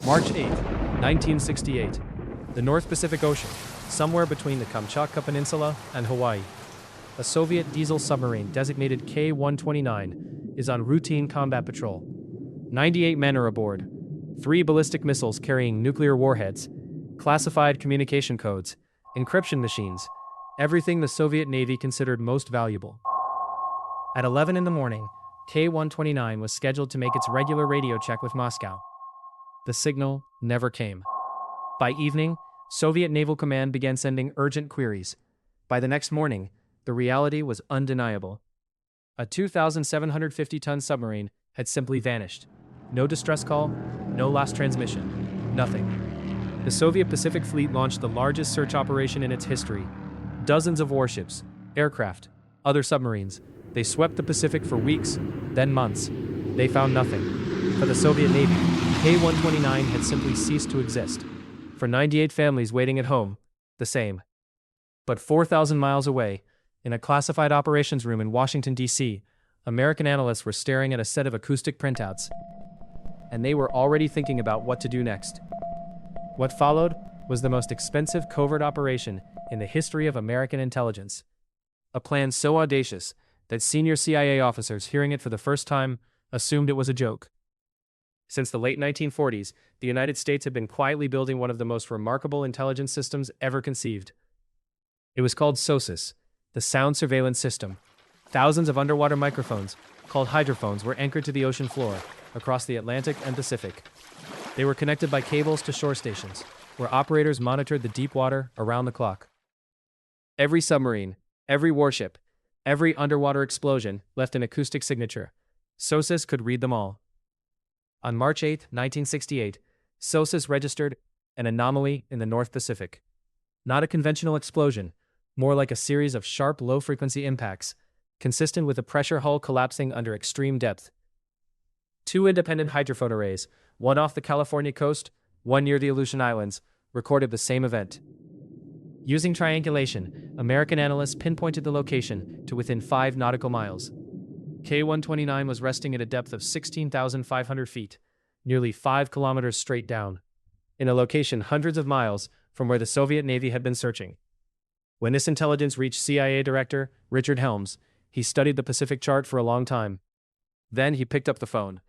March 8, 1968. The North Pacific Ocean, somewhere between the Kamchatka Peninsula and Hawaii. A Soviet diesel submarine designated K-129 is on routine combat patrol. 98 men are aboard. 3 ballistic missiles carrying nuclear warheads, classified communication codes, encryption machines, everything the Soviet Navy considered most valuable. At 11 in the morning, K-129 was scheduled to make its regular radio check with Moscow. The signal never came. By evening, Soviet Naval Command began sending urgent queries. By the next morning, the reality was undeniable. A 2,750-ton submarine had simply vanished. No distress call, no last transmission, nothing. The Soviet Pacific Fleet launched the largest search operation in its history. Dozens of warships, aircraft, other submarines. They swept the Pacific for weeks, then months. They found nothing. For the Soviet Navy, K-129 had simply ceased to exist. For 98 families waiting at home, the same. But 4,000 miles away, in a classified operations room in Washington, D.C., American analysts were staring at a set of acoustic printouts. And they were already thinking about what to do next. What followed was the most expensive covert operation in the history of American intelligence. A plan so audacious that senior CIA officers hearing it for the first time assumed it was a joke. Since the late 1940s, the United States had been quietly building one of the most remarkable intelligence systems ever conceived. It was called SOSUS, the Sound Surveillance System. Thousands of underwater microphones, called hydrophones, were anchored to the ocean floor across the Atlantic and Pacific. They were connected by cables to shore stations, where operators monitored the deep water around the clock. Every submarine, every warship, every underwater explosion left an acoustic signature. SOSUS could read them all. On March 8, 1968, SOSUS registered an anomaly in the North Pacific. Not a conventional explosion, more like a series of sharp low-frequency impacts, consistent with a pressure hull collapsing under extreme depth. 2 independent hydrophone arrays, one off the California coast, one near the Aleutian Islands, recorded the same event. Using triangulation, American analysts pinpointed the location to within 5 nautical miles. K-129 was resting at a depth of 16,500 feet, nearly 5 kilometers straight down, in a location hundreds of miles from where the Soviet Navy had been searching. When this intelligence reached CIA Director Richard Helms, he studied the Pacific chart for a long time. Then he picked up the phone.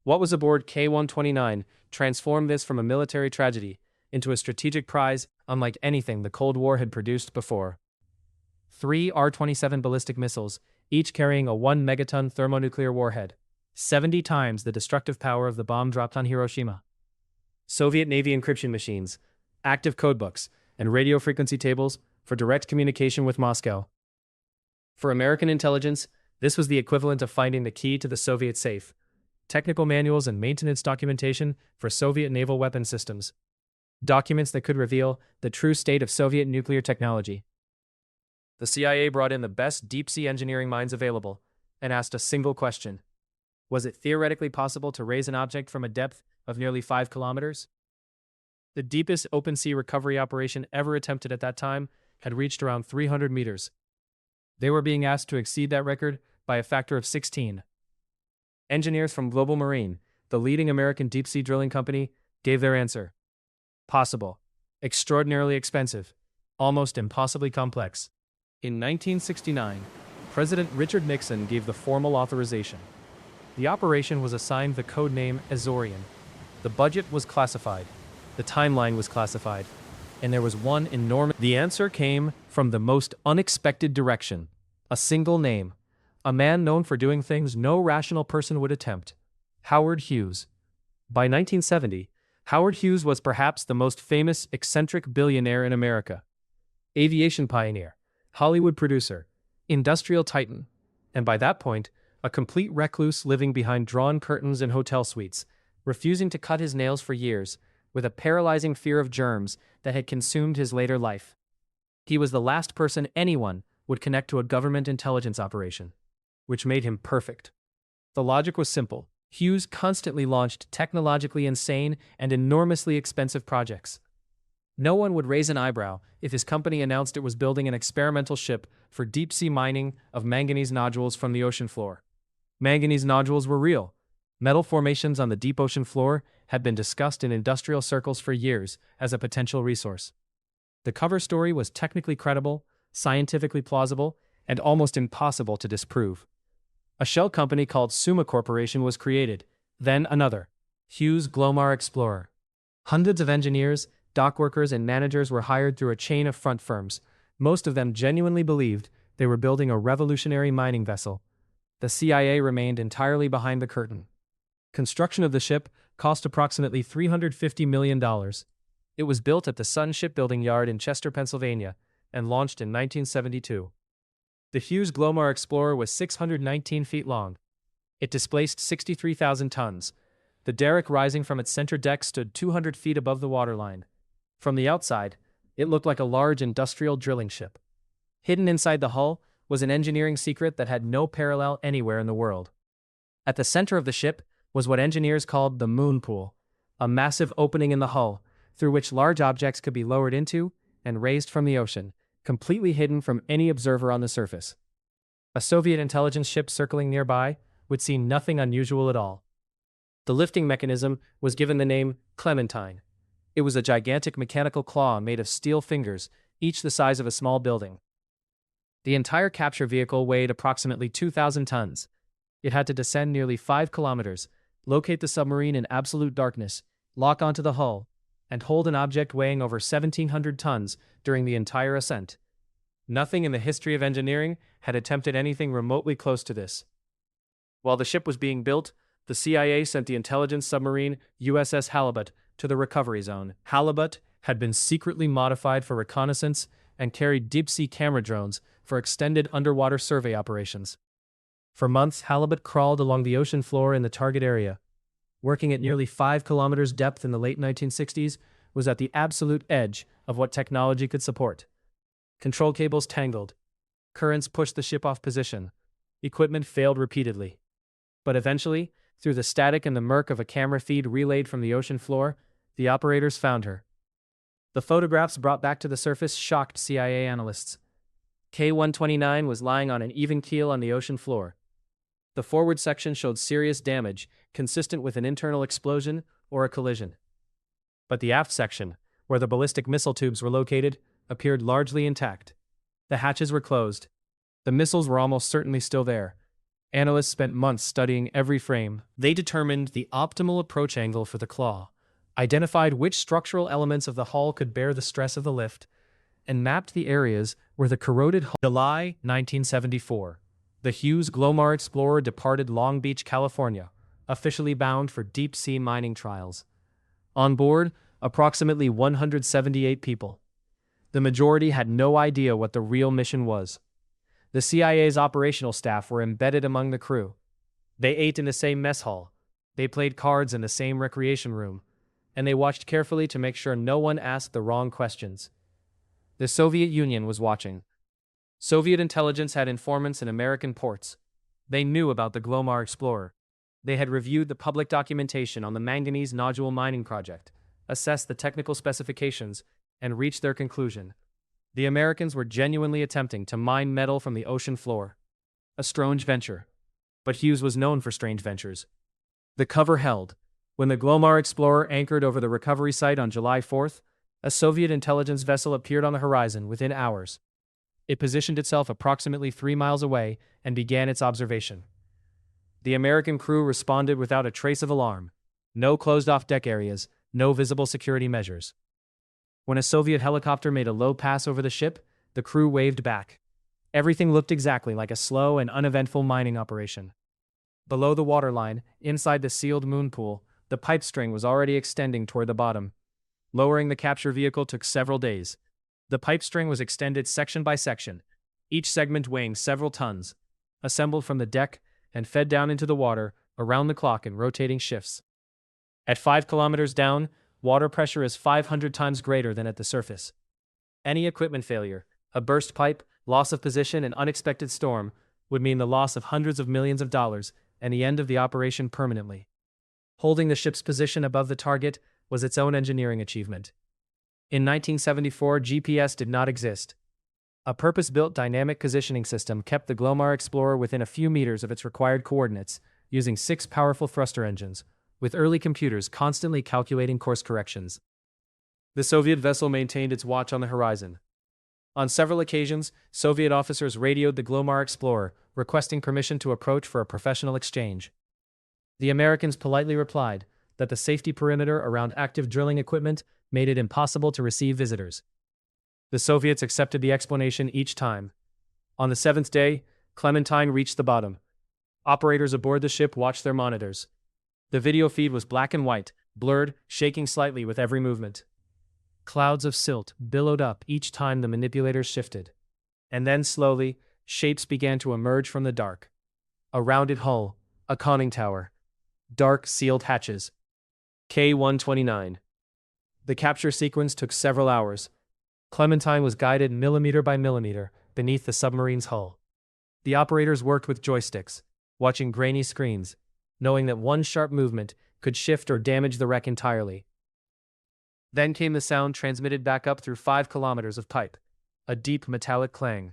What was aboard K-129 transformed this from a military tragedy into a strategic prize unlike anything the Cold War had produced before. 3 R-27 ballistic missiles, each carrying a 1-megaton thermonuclear warhead, 70 times the destructive power of the bomb dropped on Hiroshima. Soviet Navy encryption machines, active codebooks, and radio frequency tables for direct communication with Moscow. For American intelligence, this was the equivalent of finding the key to the Soviet safe. Technical manuals and maintenance documentation for Soviet naval weapon systems. Documents that could reveal the true state of Soviet nuclear technology. The CIA brought in the best deep-sea engineering minds available and asked a single question. Was it theoretically possible to raise an object from a depth of nearly 5 kilometers? The deepest open-sea recovery operation ever attempted at that time had reached around 300 meters. They were being asked to exceed that record by a factor of 16. Engineers from Global Marine, the leading American deep-sea drilling company, gave their answer. Possible. Extraordinarily expensive. Almost impossibly complex. In 1969, President Richard Nixon gave the formal authorization. The operation was assigned the code name Azorian. The budget was classified. The timeline was classified. And there was one enormous... The answer came from the most unexpected direction. A single name. A man known for doing things no rational person would attempt. Howard Hughes. By 1970, Howard Hughes was perhaps the most famous eccentric billionaire in America. Aviation pioneer, Hollywood producer, industrial titan, and by that point, a complete recluse living behind drawn curtains in hotel suites, refusing to cut his nails for years, with a paralyzing fear of germs that had consumed his later life. He was the last person anyone would connect to a government intelligence operation, which made him perfect. The logic was simple. Hughes constantly launched technologically insane and enormously expensive projects. No one would raise an eyebrow if his company announced it was building an experimental ship for deep-sea mining of manganese nodules from the ocean floor. Manganese nodules were real. Metal formations on the deep ocean floor had been discussed in industrial circles for years as a potential resource. The cover story was technically credible, scientifically plausible, and almost impossible to disprove. A shell company called Summa Corporation was created, then another, Hughes Glomar Explorer. Hundreds of engineers, dock workers, and managers were hired through a chain of front firms. Most of them genuinely believed they were building a revolutionary mining vessel. The CIA remained entirely behind the curtain. Construction of the ship cost approximately $350 million. It was built at the Sun Shipbuilding Yard in Chester, Pennsylvania, and launched in 1972. The Hughes Glomar Explorer was 619 feet long. It displaced 63,000 tons. The derrick rising from its center deck stood 200 feet above the waterline. From the outside, it looked like a large industrial drilling ship. Hidden inside the hull was an engineering secret that had no parallel anywhere in the world. At the center of the ship was what engineers called the moon pool, a massive opening in the hull through which large objects could be lowered into and raised from the ocean, completely hidden from any observer on the surface. A Soviet intelligence ship circling nearby would see nothing unusual at all. The lifting mechanism was given the name Clementine. It was a gigantic mechanical claw made of steel fingers, each the size of a small building. The entire capture vehicle weighed approximately 2,000 tons. It had to descend nearly 5 kilometers, locate the submarine in absolute darkness, lock onto the hull, and hold an object weighing over 1,700 tons during the entire ascent. Nothing in the history of engineering had attempted anything remotely close to this. While the ship was being built, the CIA sent the intelligence submarine USS Halibut to the recovery zone. Halibut had been secretly modified for reconnaissance and carried deep-sea camera drones for extended underwater survey operations. For months, Halibut crawled along the ocean floor in the target area. Working at nearly 5 kilometers depth in the late 1960s was at the absolute edge of what technology could support. Control cables tangled. Currents pushed the ship off position. Equipment failed repeatedly. But eventually, through the static and the murk of a camera feed relayed from the ocean floor, the operators found her. The photographs brought back to the surface shocked CIA analysts. K-129 was lying on an even keel on the ocean floor. The forward section showed serious damage, consistent with an internal explosion or a collision. But the aft section, where the ballistic missile tubes were located, appeared largely intact. The hatches were closed. The missiles were almost certainly still there. Analysts spent months studying every frame. They determined the optimal approach angle for the claw, identified which structural elements of the hull could bear the stress of the lift, and mapped the areas where the corroded hull. July 1974. The Hughes Glomar Explorer departed Long Beach, California, officially bound for deep-sea mining trials. On board, approximately 178 people. The majority had no idea what the real mission was. The CIA's operational staff were embedded among the crew. They ate in the same mess hall, they played cards in the same recreation room, and they watched carefully to make sure no one asked the wrong questions. The Soviet Union was watching. Soviet intelligence had informants in American ports. They knew about the Glomar Explorer. They had reviewed the public documentation on the manganese nodule mining project, assessed the technical specifications, and reached their conclusion. The Americans were genuinely attempting to mine metal from the ocean floor. A strange venture. But Hughes was known for strange ventures. The cover held. When the Glomar Explorer anchored over the recovery site on July 4th, a Soviet intelligence vessel appeared on the horizon within hours. It positioned itself approximately 3 miles away and began its observation. The American crew responded without a trace of alarm. No closed-off deck areas, no visible security measures. When a Soviet helicopter made a low pass over the ship, the crew waved back. Everything looked exactly like a slow and uneventful mining operation. Below the waterline, inside the sealed moon pool, the pipe string was already extending toward the bottom. Lowering the capture vehicle took several days. The pipe string was extended section by section, each segment weighing several tons, assembled from the deck and fed down into the water around the clock in rotating shifts. At 5 kilometers down, water pressure is 500 times greater than at the surface. Any equipment failure, a burst pipe, loss of position, and unexpected storm would mean the loss of hundreds of millions of dollars and the end of the operation permanently. Holding the ship's position above the target was its own engineering achievement. In 1974, GPS did not exist. A purpose-built dynamic positioning system kept the Glomar Explorer within a few meters of its required coordinates, using 6 powerful thruster engines, with early computers constantly calculating course corrections. The Soviet vessel maintained its watch on the horizon. On several occasions, Soviet officers radioed the Glomar Explorer, requesting permission to approach for a professional exchange. The Americans politely replied that the safety perimeter around active drilling equipment made it impossible to receive visitors. The Soviets accepted the explanation each time. On the 7th day, Clementine reached the bottom. Operators aboard the ship watched their monitors. The video feed was black and white, blurred, shaking slightly with every movement. Clouds of silt billowed up each time the manipulators shifted. And then slowly, shapes began to emerge from the dark. A rounded hull, a conning tower, dark sealed hatches. K-129. The capture sequence took several hours. Clementine was guided millimeter by millimeter beneath the submarine's hull. The operators worked with joysticks, watching grainy screens, knowing that one sharp movement could shift or damage the wreck entirely. Then came the sound transmitted back up through 5 kilometers of pipe, a deep metallic clang.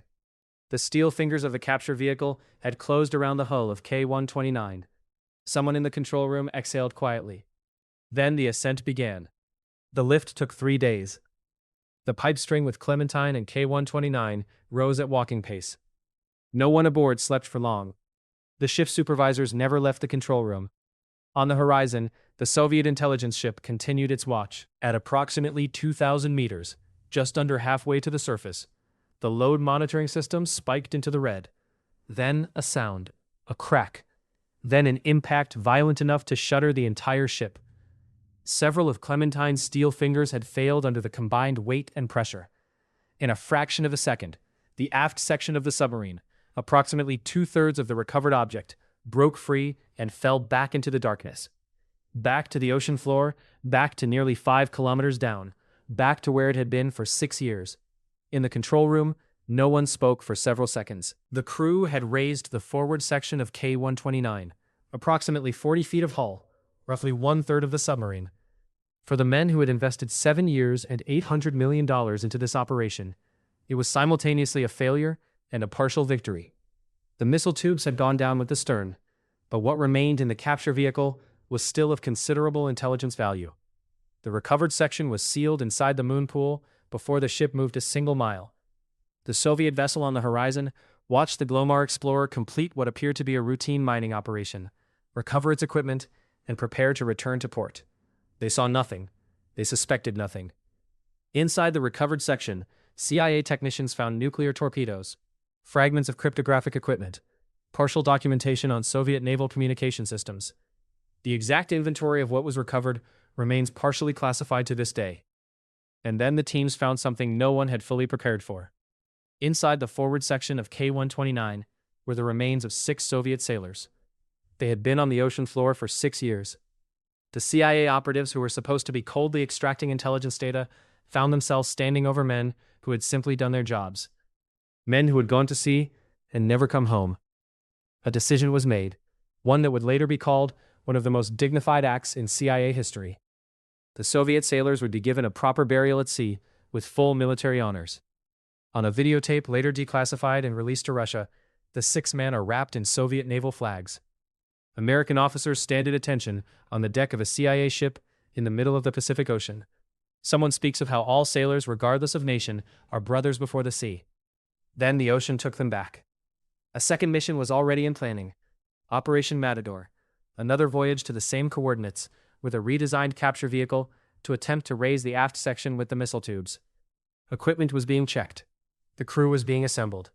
The steel fingers of the capture vehicle had closed around the hull of K-129. Someone in the control room exhaled quietly. Then the ascent began. The lift took 3 days. The pipe string with Clementine and K-129 rose at walking pace. No one aboard slept for long. The shift supervisors never left the control room. On the horizon, the Soviet intelligence ship continued its watch. At approximately 2,000 meters, just under halfway to the surface, the load monitoring system spiked into the red. Then a sound, a crack. Then an impact violent enough to shatter the entire ship. Several of Clementine's steel fingers had failed under the combined weight and pressure. In a fraction of a second, the aft section of the submarine, approximately 2/3 of the recovered object, broke free and fell back into the darkness. Back to the ocean floor, back to nearly 5 kilometers down, back to where it had been for 6 years. In the control room, no one spoke for several seconds. The crew had raised the forward section of K-129, approximately 40 feet of hull, roughly 1/3 of the submarine. For the men who had invested 7 years and $800 million into this operation, it was simultaneously a failure and a partial victory. The missile tubes had gone down with the stern, but what remained in the capture vehicle was still of considerable intelligence value. The recovered section was sealed inside the moon pool before the ship moved a single mile. The Soviet vessel on the horizon watched the Glomar Explorer complete what appeared to be a routine mining operation, recover its equipment, and prepare to return to port. They saw nothing. They suspected nothing. Inside the recovered section, CIA technicians found nuclear torpedoes, fragments of cryptographic equipment, partial documentation on Soviet naval communication systems. The exact inventory of what was recovered remains partially classified to this day. And then the teams found something no one had fully prepared for. Inside the forward section of K-129 were the remains of 6 Soviet sailors. They had been on the ocean floor for 6 years. The CIA operatives who were supposed to be coldly extracting intelligence data found themselves standing over men who had simply done their jobs. Men who had gone to sea and never come home. A decision was made, one that would later be called one of the most dignified acts in CIA history. The Soviet sailors would be given a proper burial at sea with full military honors. On a videotape later declassified and released to Russia, the 6 men are wrapped in Soviet naval flags. American officers stand at attention on the deck of a CIA ship in the middle of the Pacific Ocean. Someone speaks of how all sailors, regardless of nation, are brothers before the sea. Then the ocean took them back. A second mission was already in planning. Operation Matador, another voyage to the same coordinates, with a redesigned capture vehicle to attempt to raise the aft section with the missile tubes. Equipment was being checked. The crew was being assembled.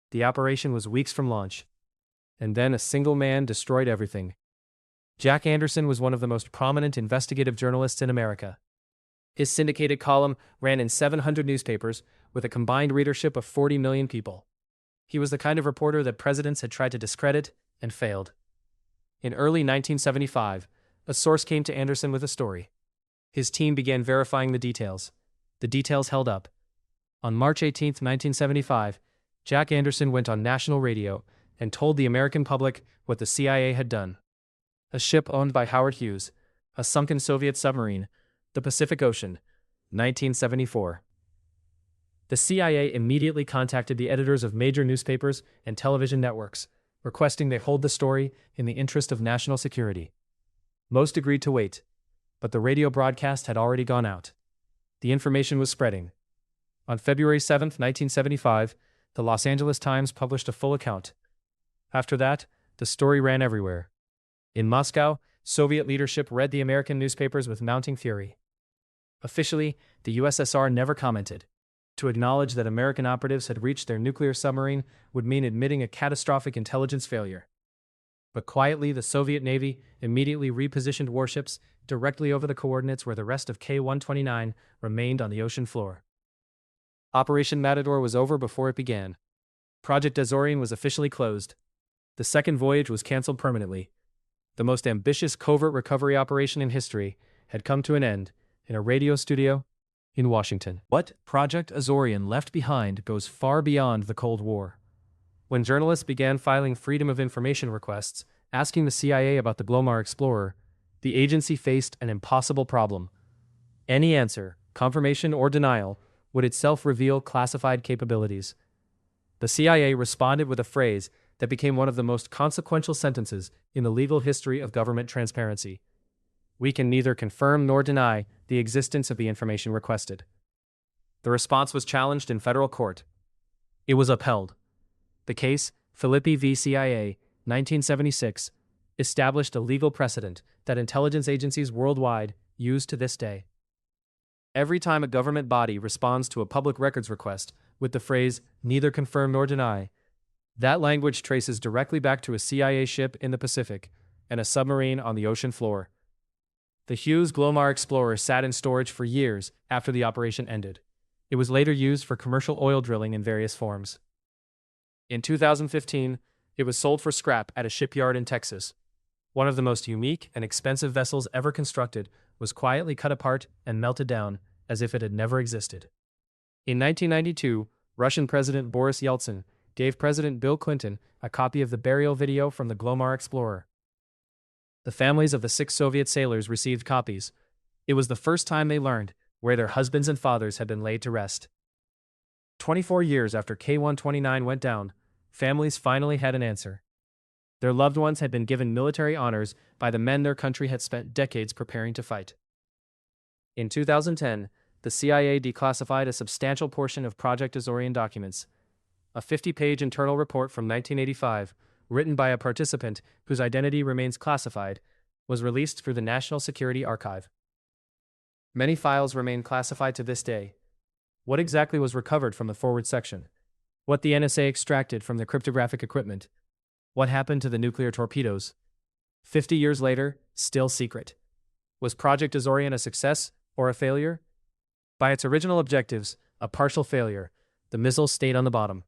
The operation was weeks from launch. And then a single man destroyed everything. Jack Anderson was one of the most prominent investigative journalists in America. His syndicated column ran in 700 newspapers with a combined readership of 40 million people. He was the kind of reporter that presidents had tried to discredit and failed. In early 1975, a source came to Anderson with a story. His team began verifying the details. The details held up. On March 18, 1975, Jack Anderson went on national radio and told the American public what the CIA had done. A ship owned by Howard Hughes, a sunken Soviet submarine, the Pacific Ocean, 1974. The CIA immediately contacted the editors of major newspapers and television networks, requesting they hold the story in the interest of national security. Most agreed to wait, but the radio broadcast had already gone out. The information was spreading. On February 7, 1975, the Los Angeles Times published a full account. After that, the story ran everywhere. In Moscow, Soviet leadership read the American newspapers with mounting fury. Officially, the USSR never commented. To acknowledge that American operatives had reached their nuclear submarine would mean admitting a catastrophic intelligence failure. But quietly, the Soviet Navy immediately repositioned warships directly over the coordinates where the rest of K-129 remained on the ocean floor. Operation Matador was over before it began. Project Azorian was officially closed. The second voyage was canceled permanently. The most ambitious covert recovery operation in history had come to an end in a radio studio in Washington. What Project Azorian left behind goes far beyond the Cold War. When journalists began filing Freedom of Information requests, asking the CIA about the Glomar Explorer, the agency faced an impossible problem. Any answer, confirmation or denial, would itself reveal classified capabilities. The CIA responded with a phrase that became one of the most consequential sentences in the legal history of government transparency. We can neither confirm nor deny the existence of the information requested. The response was challenged in federal court. It was upheld. The case, Filippi v. CIA, 1976, established a legal precedent that intelligence agencies worldwide use to this day. Every time a government body responds to a public records request with the phrase, neither confirm nor deny, that language traces directly back to a CIA ship in the Pacific and a submarine on the ocean floor. The Hughes Glomar Explorer sat in storage for years after the operation ended. It was later used for commercial oil drilling in various forms. In 2015, it was sold for scrap at a shipyard in Texas. One of the most unique and expensive vessels ever constructed was quietly cut apart and melted down as if it had never existed. In 1992, Russian President Boris Yeltsin gave President Bill Clinton a copy of the burial video from the Glomar Explorer. The families of the 6 Soviet sailors received copies. It was the first time they learned where their husbands and fathers had been laid to rest. 24 years after K-129 went down, families finally had an answer. Their loved ones had been given military honors by the men their country had spent decades preparing to fight. In 2010, the CIA declassified a substantial portion of Project Azorian documents. A 50-page internal report from 1985, written by a participant whose identity remains classified, was released through the National Security Archive. Many files remain classified to this day. What exactly was recovered from the forward section? What the NSA extracted from the cryptographic equipment? What happened to the nuclear torpedoes? 50 years later, still secret. Was Project Azorian a success or a failure? By its original objectives, a partial failure. The missile stayed on the bottom.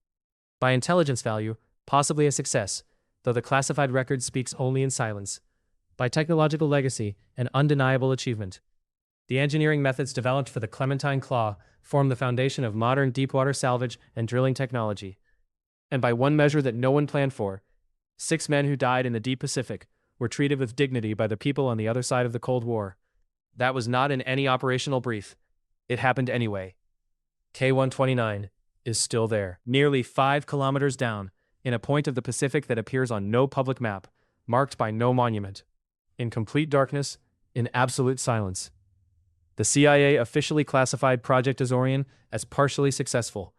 By intelligence value, possibly a success, though the classified record speaks only in silence. By technological legacy, an undeniable achievement. The engineering methods developed for the Clementine Claw form the foundation of modern deepwater salvage and drilling technology. And by one measure that no one planned for, 6 men who died in the deep Pacific were treated with dignity by the people on the other side of the Cold War. That was not in any operational brief. It happened anyway. K-129 is still there, nearly 5 kilometers down, in a point of the Pacific that appears on no public map, marked by no monument. In complete darkness, in absolute silence. The CIA officially classified Project Azorian as partially successful.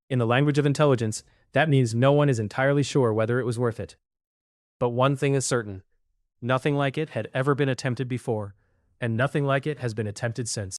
In the language of intelligence, that means no one is entirely sure whether it was worth it. But one thing is certain. Nothing like it had ever been attempted before, and nothing like it has been attempted since.